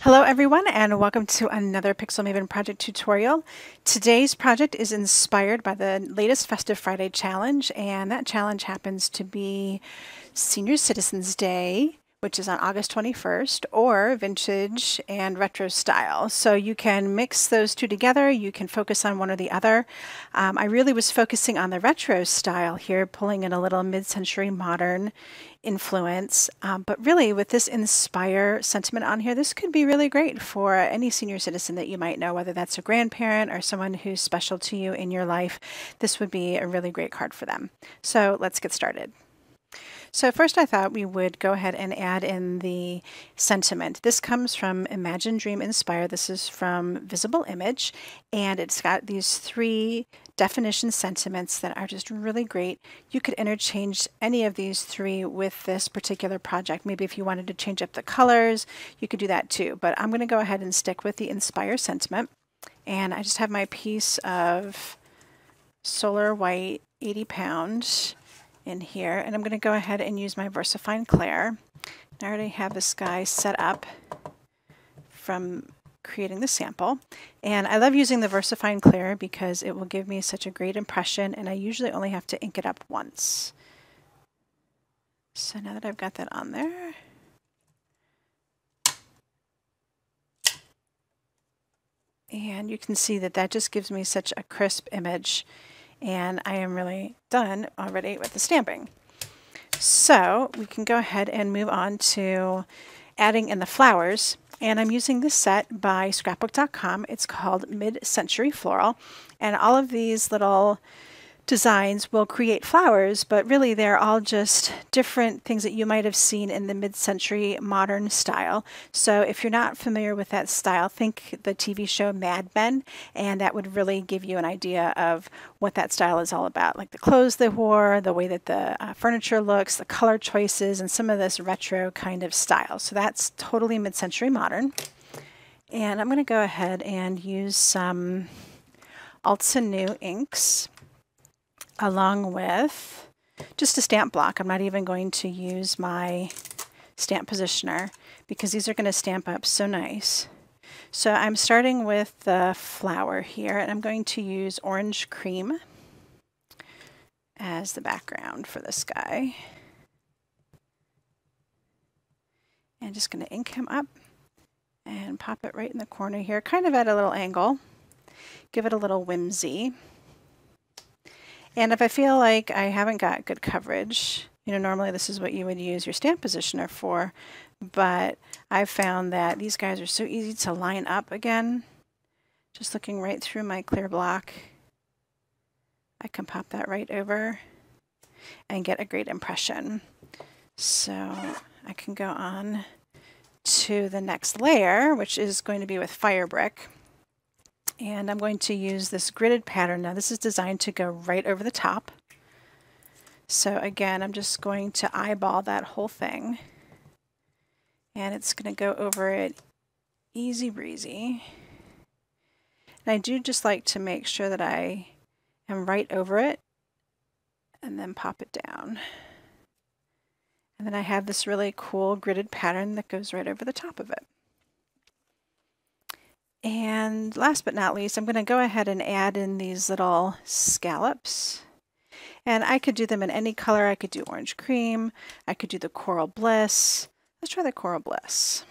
Hello everyone and welcome to another Pixel Maven project tutorial. Today's project is inspired by the latest Festive Friday challenge, and that challenge happens to be Senior Citizens Day, which is on August 21st, or vintage and retro style. So you can mix those two together, you can focus on one or the other. I really was focusing on the retro style here, pulling in a little mid-century modern influence, but really with this inspire sentiment on here, this could be really great for any senior citizen that you might know, whether that's a grandparent or someone who's special to you in your life. This would be a really great card for them. So let's get started. So first I thought we would go ahead and add in the sentiment. This comes from Imagine, Dream, Inspire. This is from Visible Image, and it's got these three definition sentiments that are just really great. You could interchange any of these three with this particular project. Maybe if you wanted to change up the colors, you could do that too. But I'm going to go ahead and stick with the Inspire sentiment. And I just have my piece of Solar White 80 pound in here, and I'm going to go ahead and use my VersaFine Clair. I already have this guy set up from creating the sample, and I love using the VersaFine Clair because it will give me such a great impression, and I usually only have to ink it up once. So now that I've got that on there, and you can see that that just gives me such a crisp image, and I am really done already with the stamping. So we can go ahead and move on to adding in the flowers. And I'm using this set by scrapbook.com. It's called Mid-Century Floral. And all of these little designs will create flowers, but really they're all just different things that you might have seen in the mid-century modern style. So if you're not familiar with that style, think the TV show Mad Men, and that would really give you an idea of what that style is all about, like the clothes they wore, the way that the furniture looks, the color choices, and some of this retro kind of style. So that's totally mid-century modern. And I'm going to go ahead and use some Alts and New inks, along with just a stamp block. I'm not even going to use my stamp positioner because these are going to stamp up so nice. So I'm starting with the flower here, and I'm going to use Orange Cream as the background for this guy. And just going to ink him up and pop it right in the corner here, kind of at a little angle. Give it a little whimsy. And if I feel like I haven't got good coverage, normally this is what you would use your stamp positioner for, but I've found that these guys are so easy to line up again. Just looking right through my clear block, I can pop that right over and get a great impression. So I can go on to the next layer, which is going to be with Fire Brick. And I'm going to use this gridded pattern. Now this is designed to go right over the top. So again, I'm just going to eyeball that whole thing. And it's going to go over it easy breezy. And I do just like to make sure that I am right over it and then pop it down. And then I have this really cool gridded pattern that goes right over the top of it. And last but not least, I'm going to go ahead and add in these little scallops. And I could do them in any color. I could do Orange Cream. I could do the Coral Bliss. Let's try the Coral Bliss,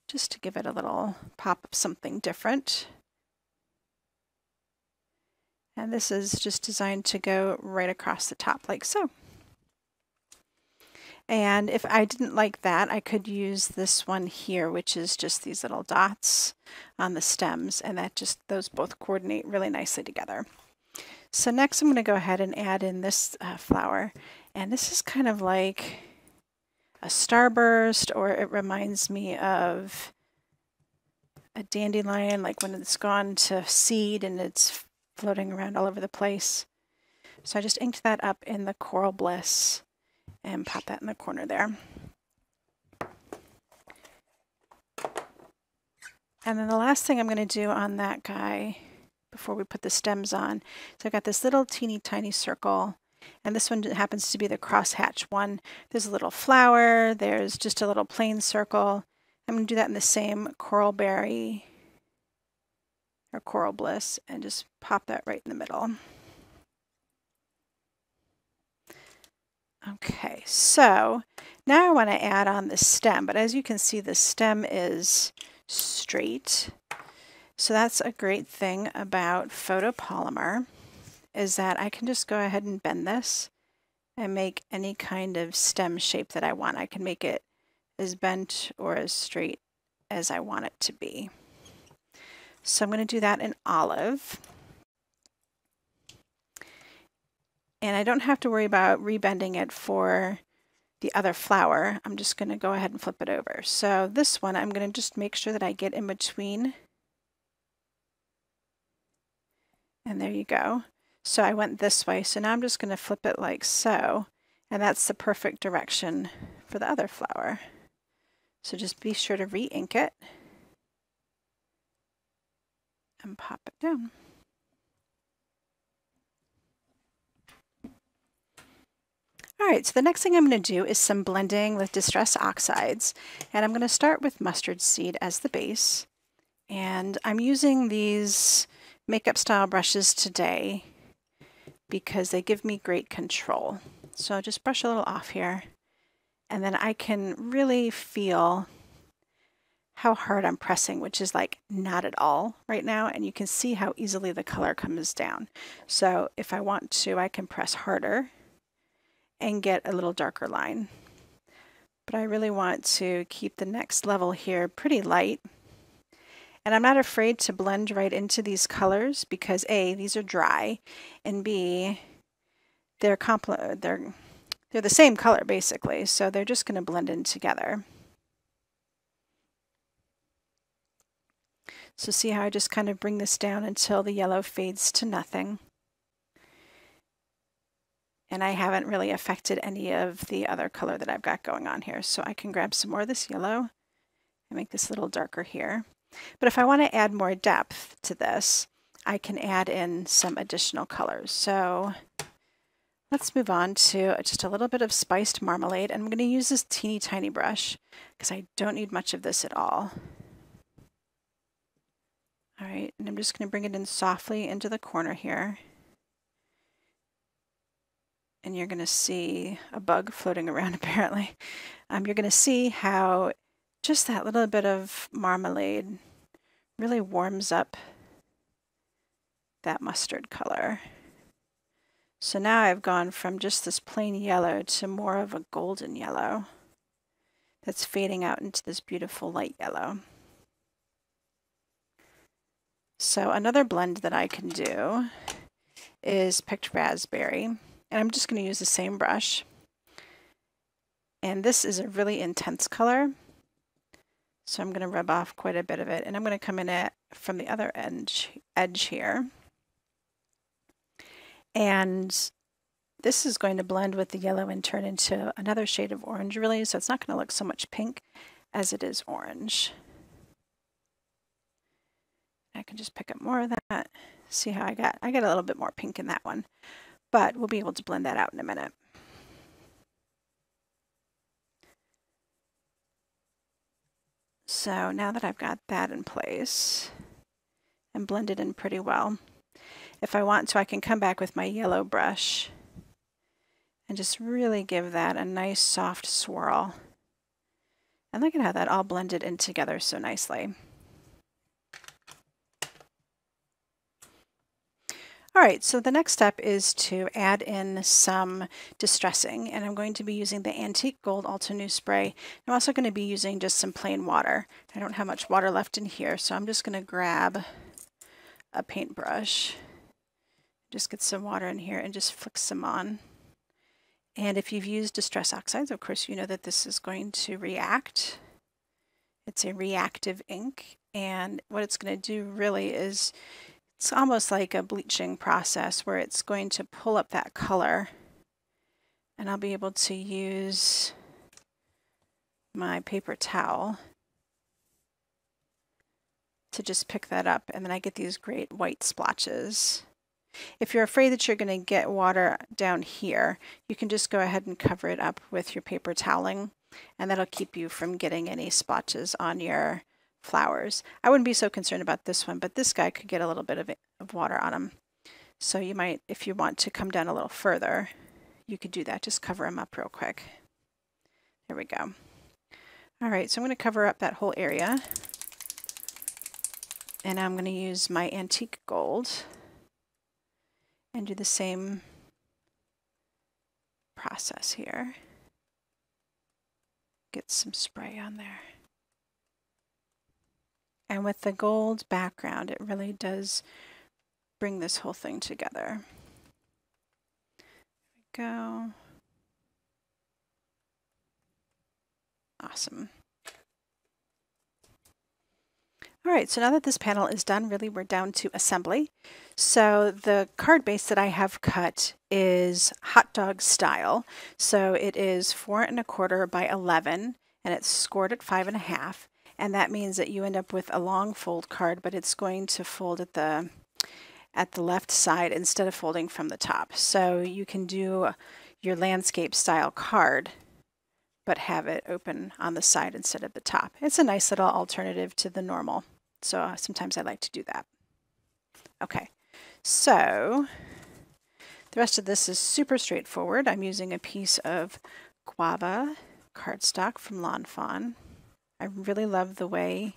just to give it a little pop of something different. And this is just designed to go right across the top like so. And if I didn't like that, I could use this one here, which is just these little dots on the stems, and that just, those both coordinate really nicely together. So next I'm going to go ahead and add in this flower, and this is kind of like a starburst, or it reminds me of a dandelion, like when it's gone to seed and it's floating around all over the place. So I just inked that up in the Coral Bliss and pop that in the corner there. And then the last thing I'm going to do on that guy before we put the stems on, so I've got this little teeny tiny circle, And this one happens to be the crosshatch one. There's a little flower, there's just a little plain circle. I'm going to do that in the same coral berry or coral bliss and just pop that right in the middle. Okay, so now I want to add on the stem, but as you can see, the stem is straight. So that's a great thing about photopolymer, is that I can just go ahead and bend this and make any kind of stem shape that I want. I can make it as bent or as straight as I want it to be. So I'm going to do that in olive. And I don't have to worry about rebending it for the other flower. I'm just going to go ahead and flip it over. So this one, I'm going to just make sure that I get in between. And there you go. So I went this way. So now I'm just going to flip it like so. And that's the perfect direction for the other flower. So just be sure to re-ink it and pop it down. All right, so the next thing I'm going to do is some blending with Distress Oxides. And I'm going to start with mustard seed as the base. And I'm using these makeup style brushes today because they give me great control. So I'll just brush a little off here. And then I can really feel how hard I'm pressing, which is like not at all right now. And you can see how easily the color comes down. So if I want to, I can press harder and get a little darker line. But I really want to keep the next level here pretty light. And I'm not afraid to blend right into these colors because A, these are dry, and B, they're the same color basically, so they're just going to blend in together. So see how I just kind of bring this down until the yellow fades to nothing. And I haven't really affected any of the other color that I've got going on here. So I can grab some more of this yellow and make this a little darker here. But if I want to add more depth to this, I can add in some additional colors. So let's move on to just a little bit of spiced marmalade. And I'm going to use this teeny tiny brush because I don't need much of this at all. All right, and I'm just going to bring it in softly into the corner here. And you're going to see a bug floating around apparently. You're going to see how just that little bit of marmalade really warms up that mustard color. So now I've gone from just this plain yellow to more of a golden yellow that's fading out into this beautiful light yellow. So another blend that I can do is picked raspberry. And I'm just going to use the same brush. And this is a really intense color. So I'm going to rub off quite a bit of it. And I'm going to come in at from the other edge here. And this is going to blend with the yellow and turn into another shade of orange really. So it's not going to look so much pink as it is orange. I can just pick up more of that. See how I got a little bit more pink in that one. But we'll be able to blend that out in a minute. So now that I've got that in place and blended in pretty well, if I want to, I can come back with my yellow brush and just really give that a nice soft swirl. And look at how that all blended in together so nicely. All right, so the next step is to add in some distressing, and I'm going to be using the Antique Gold Alta Nu spray. I'm also going to be using just some plain water. I don't have much water left in here, so I'm just going to grab a paintbrush, just get some water in here and just flick some on. And if you've used Distress Oxides, of course you know that this is going to react. It's a reactive ink, and what it's going to do really is it's almost like a bleaching process where it's going to pull up that color, and I'll be able to use my paper towel to just pick that up, and then I get these great white splotches. If you're afraid that you're going to get water down here, you can just go ahead and cover it up with your paper toweling, and that'll keep you from getting any splotches on your flowers. I wouldn't be so concerned about this one, but this guy could get a little bit of water on him. So you might, if you want to come down a little further, you could do that. Just cover him up real quick. There we go. All right, so I'm going to cover up that whole area. And I'm going to use my antique gold and do the same process here. Get some spray on there. And with the gold background, it really does bring this whole thing together. There we go. Awesome. All right, so now that this panel is done, really we're down to assembly. So the card base that I have cut is hot dog style. So it is 4 1/4 by 11, and it's scored at 5 1/2. And that means that you end up with a long fold card, but it's going to fold at the left side instead of folding from the top. So you can do your landscape style card, but have it open on the side instead of the top. It's a nice little alternative to the normal. So sometimes I like to do that. Okay, so the rest of this is super straightforward. I'm using a piece of guava cardstock from Lawn Fawn. I really love the way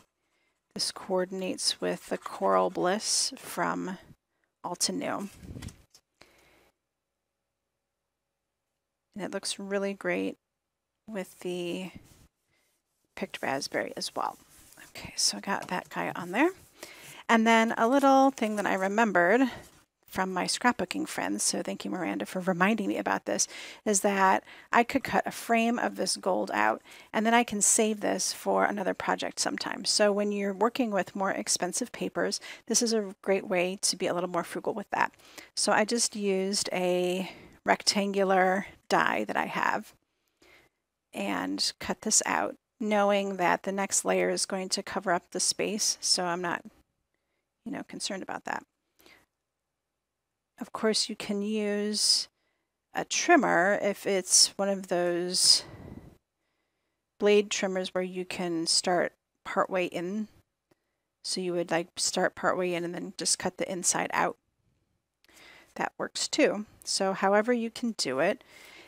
this coordinates with the Coral Bliss from Alta New. And it looks really great with the picked raspberry as well. Okay, so I got that guy on there. And then a little thing that I remembered from my scrapbooking friends, so thank you Miranda for reminding me about this, is that I could cut a frame of this gold out and then I can save this for another project sometime. So when you're working with more expensive papers, this is a great way to be a little more frugal with that. So I just used a rectangular die that I have and cut this out, knowing that the next layer is going to cover up the space, so I'm not, concerned about that. Of course, you can use a trimmer if it's one of those blade trimmers where you can start partway in. So you would start partway in and then just cut the inside out. That works too. So however you can do it,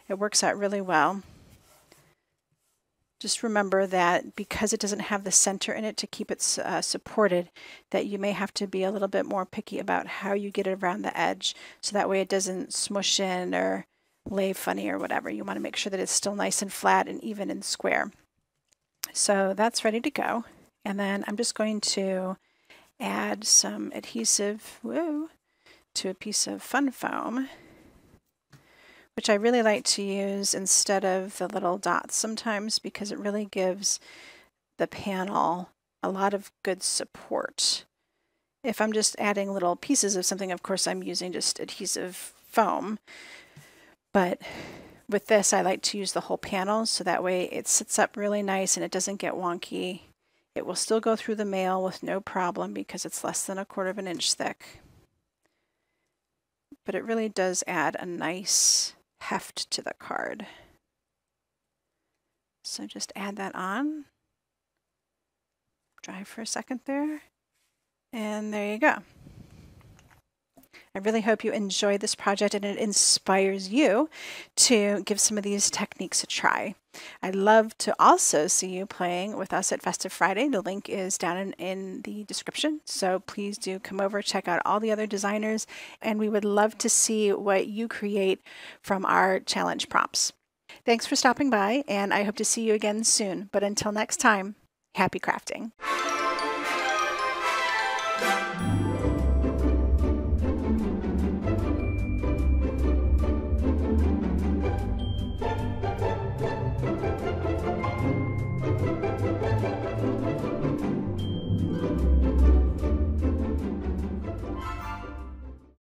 it works out really well. Just remember that because it doesn't have the center in it to keep it supported, that you may have to be a little bit more picky about how you get it around the edge, so that way it doesn't smush in or lay funny or whatever. You want to make sure that it's still nice and flat and even and square. So that's ready to go. And then I'm just going to add some adhesive to a piece of fun foam, which I really like to use instead of the little dots sometimes, because it really gives the panel a lot of good support. If I'm just adding little pieces of something, of course I'm using just adhesive foam, but with this I like to use the whole panel, so that way it sits up really nice and it doesn't get wonky. It will still go through the mail with no problem because it's less than 1/4 inch thick. But it really does add a nice heft to the card. So just add that on. Dry for a second there. And there you go. I really hope you enjoy this project and it inspires you to give some of these techniques a try. I'd love to also see you playing with us at Festive Friday. The link is down in the description, so please do come over, check out all the other designers, and we would love to see what you create from our challenge prompts. Thanks for stopping by, and I hope to see you again soon. But until next time, happy crafting.